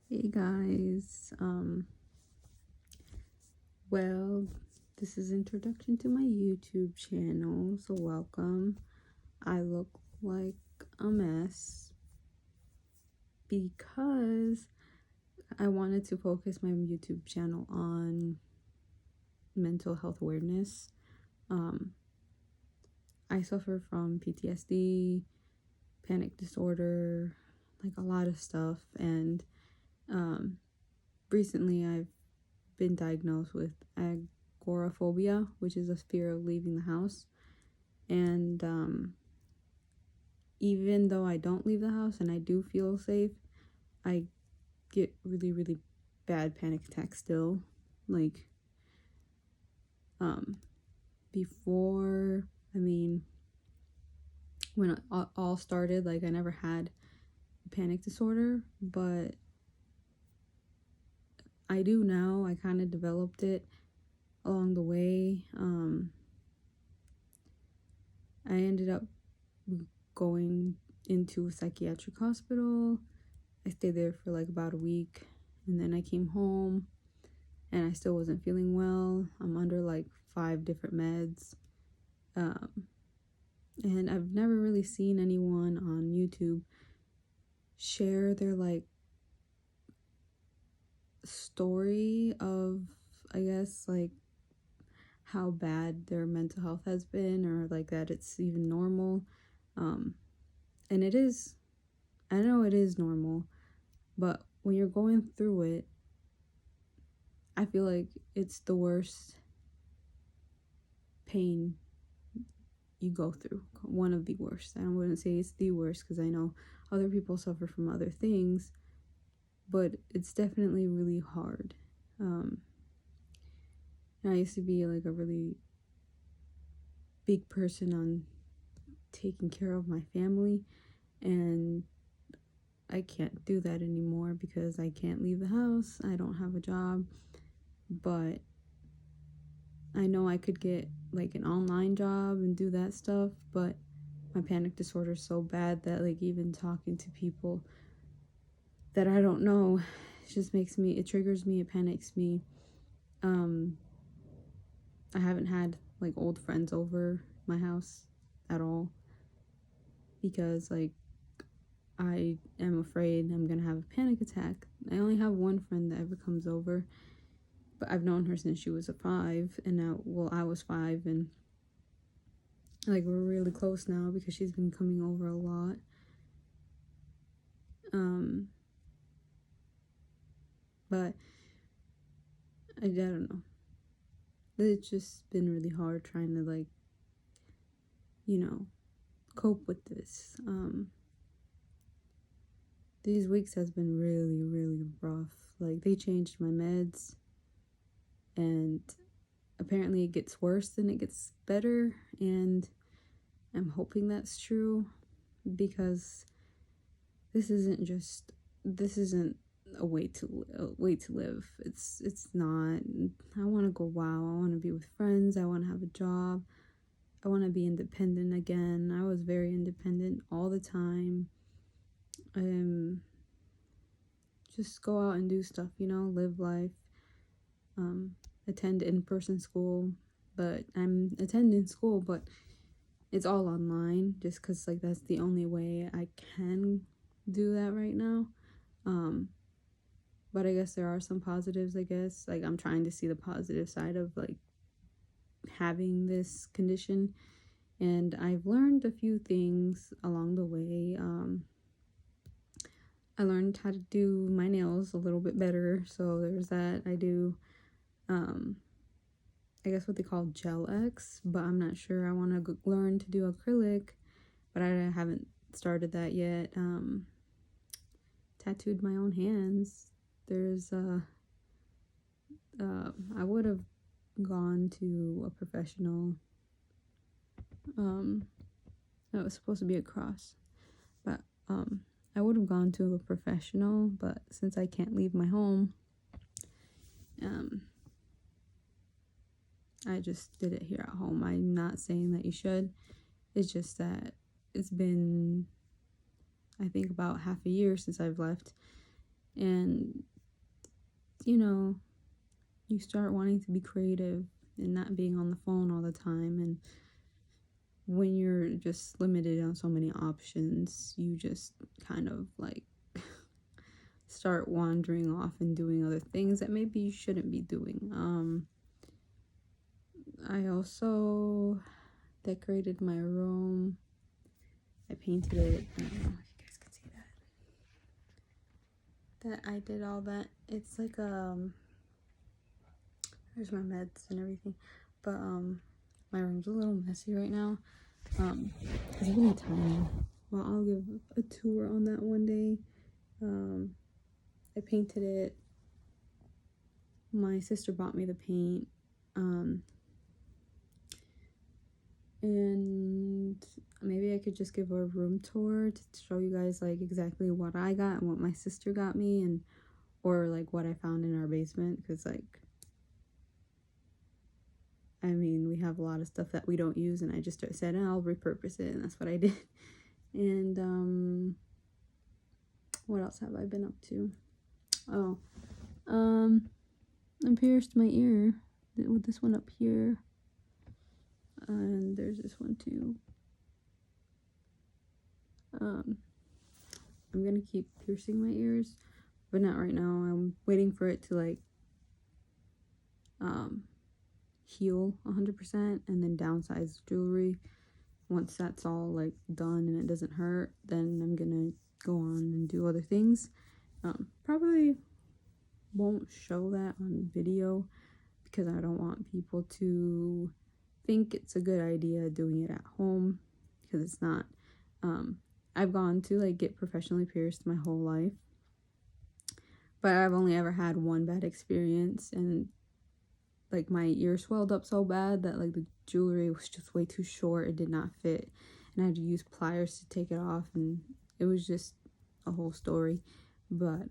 Hey guys, well, this is introduction to my YouTube channel, so welcome. I look like a mess because I wanted to focus my YouTube channel on mental health awareness. I suffer from PTSD, panic disorder, like a lot of stuff, and recently I've been diagnosed with agoraphobia, which is a fear of leaving the house. And even though I don't leave the house and I do feel safe, I get really, really bad panic attacks still. Like, before, when it all started, like, I never had a panic disorder, but I do now. I kind of developed it along the way. I ended up going into a psychiatric hospital. I stayed there for like about a week, and then I came home and I still wasn't feeling well. I'm under like 5 different meds. And I've never really seen anyone on YouTube share their like story of, I guess, like how bad their mental health has been, or like that it's even normal. And it is, I know it is normal, but when you're going through it, I feel like it's the worst pain you go through. One of the worst. I wouldn't say it's the worst because I know other people suffer from other things, but it's definitely really hard. And I used to be like a really big person on taking care of my family, and I can't do that anymore because I can't leave the house. I don't have a job, but I know I could get like an online job and do that stuff, but my panic disorder is so bad that like even talking to people that I don't know, it just makes me, it triggers me, it panics me. I haven't had like old friends over my house at all because like I am afraid I'm gonna have a panic attack. I only have one friend that ever comes over, but I've known her since she was 5, and now, well, I was 5, and like we're really close now because she's been coming over a lot. But I don't know. It's just been really hard trying to like, cope with this. These weeks has been really, really rough. Like they changed my meds, and apparently it gets worse than it gets better, and I'm hoping that's true because this isn't a way to live. It's not. I want to go wow. I want to be with friends. I want to have a job. I want to be independent again. I was very independent all the time. Just go out and do stuff, live life. Attend in-person school, but I'm attending school, but it's all online just because like that's the only way I can do that right now. But I guess there are some positives. I guess like I'm trying to see the positive side of like having this condition, and I've learned a few things along the way. I learned how to do my nails a little bit better, so there's that. I do I guess what they call gel X, but I'm not sure. I want to learn to do acrylic, but I haven't started that yet. Tattooed my own hands. There's I would have gone to a professional. That was supposed to be a cross, but I would have gone to a professional, but since I can't leave my home, I just did it here at home. I'm not saying that you should. It's just that it's been, I think, about half a year since I've left, And, you know, you start wanting to be creative and not being on the phone all the time. And when you're just limited on so many options, you just kind of like start wandering off and doing other things that maybe you shouldn't be doing. I also decorated my room. I painted it. I don't know if you guys can see that I did all that. It's like there's my meds and everything, but my room's a little messy right now. It's really tiny. Well, I'll give a tour on that one day. I painted it. My sister bought me the paint. And maybe I could just give a room tour to show you guys like exactly what I got and what my sister got me, and or like what I found in our basement, because like, I mean, we have a lot of stuff that we don't use, and I just said, I'll repurpose it, and that's what I did. And what else have I been up to? Oh, I pierced my ear with this one up here, and there's this one too. I'm gonna keep piercing my ears, but not right now. I'm waiting for it to like heal 100% and then downsize jewelry. Once that's all like done and it doesn't hurt, then I'm gonna go on and do other things. Probably won't show that on video because I don't want people to think it's a good idea doing it at home, because it's not. I've gone to like get professionally pierced my whole life, but I've only ever had one bad experience, and like my ear swelled up so bad that like the jewelry was just way too short. It did not fit, and I had to use pliers to take it off, and it was just a whole story. But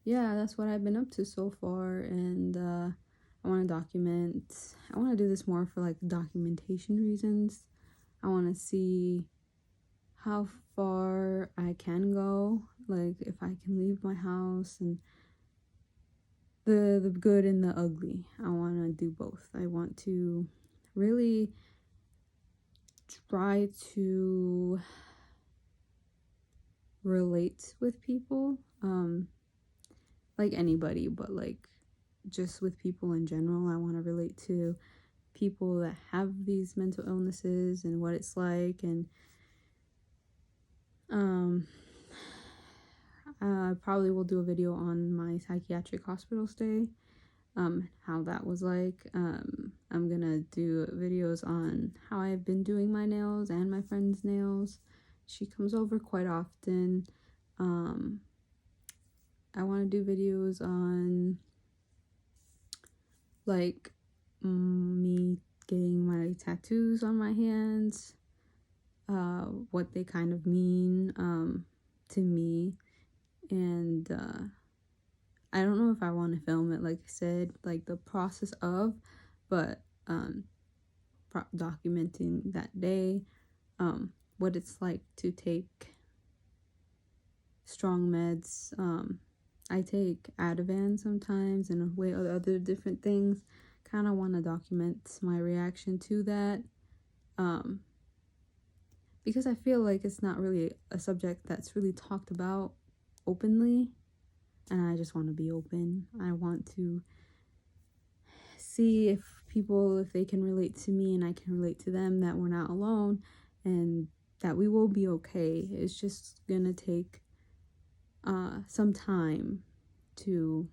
yeah, that's what I've been up to so far. And I want to document. I want to do this more for like documentation reasons. I want to see how far I can go, like if I can leave my house, and the good and the ugly. I want to do both. I want to really try to relate with people, like anybody, but like just with people in general. I want to relate to people that have these mental illnesses and what it's like, and I probably will do a video on my psychiatric hospital stay, how that was like. I'm gonna do videos on how I've been doing my nails and my friend's nails. She comes over quite often. I want to do videos on like me getting my tattoos on my hands, what they kind of mean to me, and I don't know if I want to film it, like I said, like the process of, but documenting that day, what it's like to take strong meds. I take Ativan sometimes and other different things. Kind of want to document my reaction to that, because I feel like it's not really a subject that's really talked about openly, and I just want to be open. I want to see if they can relate to me and I can relate to them, that we're not alone and that we will be okay. It's just gonna take some time to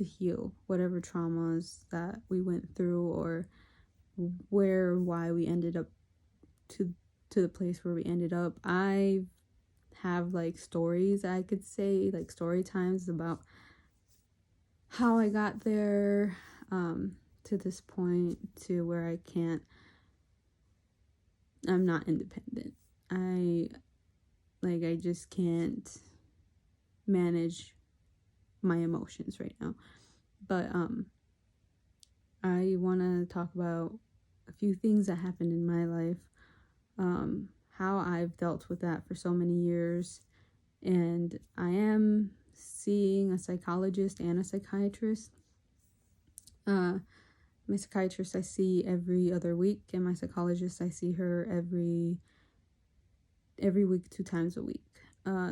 heal whatever traumas that we went through, or why we ended up to the place where we ended up. I have like stories, I could say, like story times about how I got there, to this point, to where I'm not independent. I just can't manage my emotions right now. But I want to talk about a few things that happened in my life, how I've dealt with that for so many years, and I am seeing a psychologist and a psychiatrist. My psychiatrist I see every other week, and my psychologist I see her every week, 2 times a week.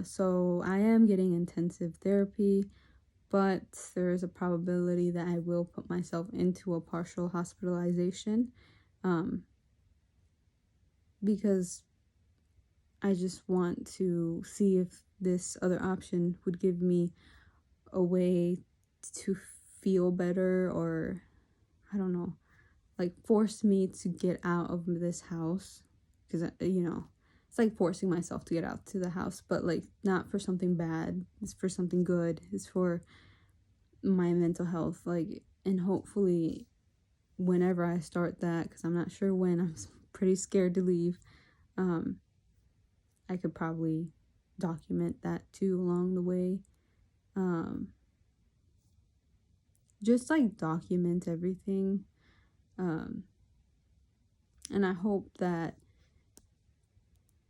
So I am getting intensive therapy, but there is a probability that I will put myself into a partial hospitalization, because I just want to see if this other option would give me a way to feel better, or I don't know, like force me to get out of this house, because it's like forcing myself to get out to the house, but like not for something bad, it's for something good, it's for my mental health, like, and hopefully whenever I start that, because I'm not sure when, I'm pretty scared to leave, I could probably document that too along the way. Just like document everything. And I hope that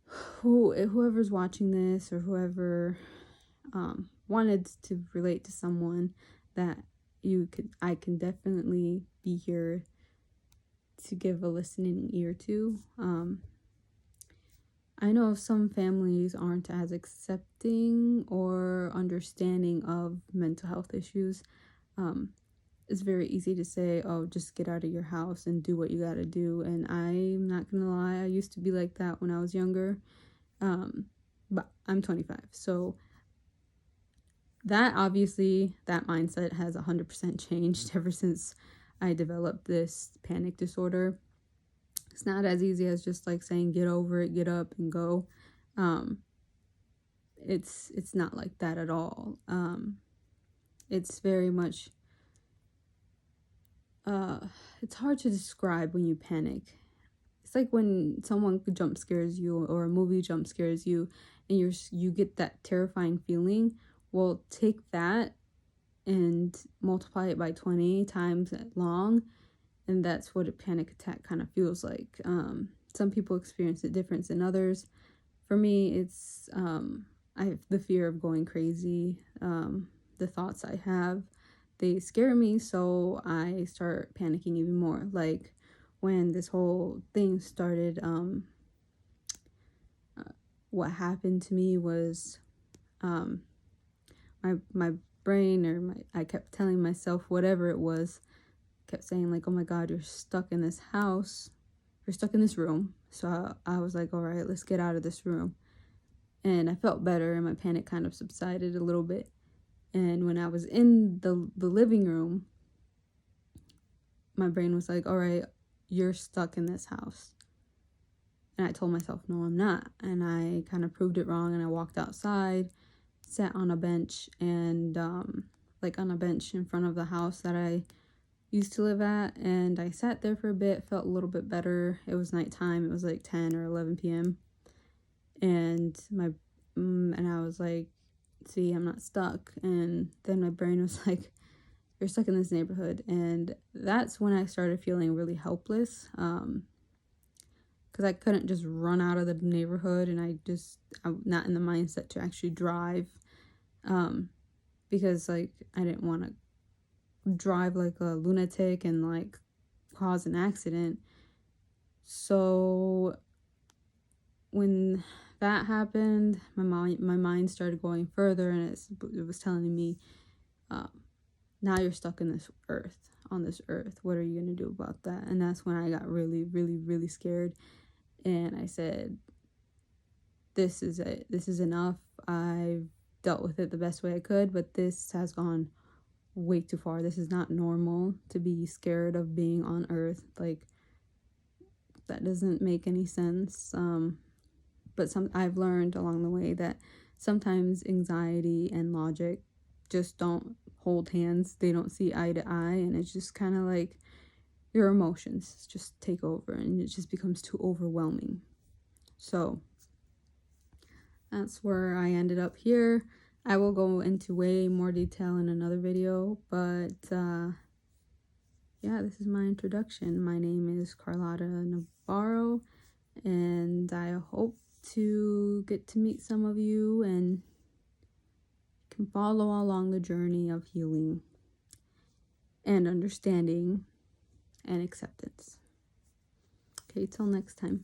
whoever's watching this, or whoever wanted to relate to someone, that I can definitely be here to give a listening ear to. I know some families aren't as accepting or understanding of mental health issues. It's very easy to say, oh, just get out of your house and do what you gotta do. And I'm not gonna lie, I used to be like that when I was younger. But I'm 25. So that mindset has 100% changed ever since I developed this panic disorder. It's not as easy as just like saying, get over it, get up and go. It's not like that at all. It's very much, it's hard to describe when you panic. It's like when someone jump scares you, or a movie jump scares you, and you get that terrifying feeling. Well, take that and multiply it by 20 times long, and that's what a panic attack kind of feels like. Some people experience it different than others. For me, it's I have the fear of going crazy. The thoughts I have, they scare me, so I start panicking even more. Like when this whole thing started, what happened to me was, my brain, or I kept telling myself, whatever it was, kept saying like, oh my God, you're stuck in this house, you're stuck in this room. So I was like, all right, let's get out of this room. And I felt better, and my panic kind of subsided a little bit. And when I was in the living room, my brain was like, all right, you're stuck in this house. And I told myself, no, I'm not. And I kind of proved it wrong, and I walked outside, sat on a bench, and like on a bench in front of the house that I used to live at, and I sat there for a bit, felt a little bit better. It was nighttime, it was like 10 or 11 p.m. And I was like, see, I'm not stuck. And then my brain was like, you're stuck in this neighborhood. And that's when I started feeling really helpless, because I couldn't just run out of the neighborhood, and I'm not in the mindset to actually drive, because like I didn't want to drive like a lunatic and like cause an accident. So when that happened, my mind started going further, and it was telling me, now you're stuck on this earth. What are you gonna do about that? And that's when I got really, really, really scared, and I said, this is it. This is enough. I've dealt with it the best way I could, but this has gone way too far. This is not normal to be scared of being on earth. Like, that doesn't make any sense. But I've learned along the way that sometimes anxiety and logic just don't hold hands. They don't see eye to eye, and it's just kind of like your emotions just take over, and it just becomes too overwhelming. So that's where I ended up here. I will go into way more detail in another video, but yeah, this is my introduction. My name is Carlotta Navarro, and I hope to get to meet some of you and can follow along the journey of healing and understanding and acceptance. Okay, till next time.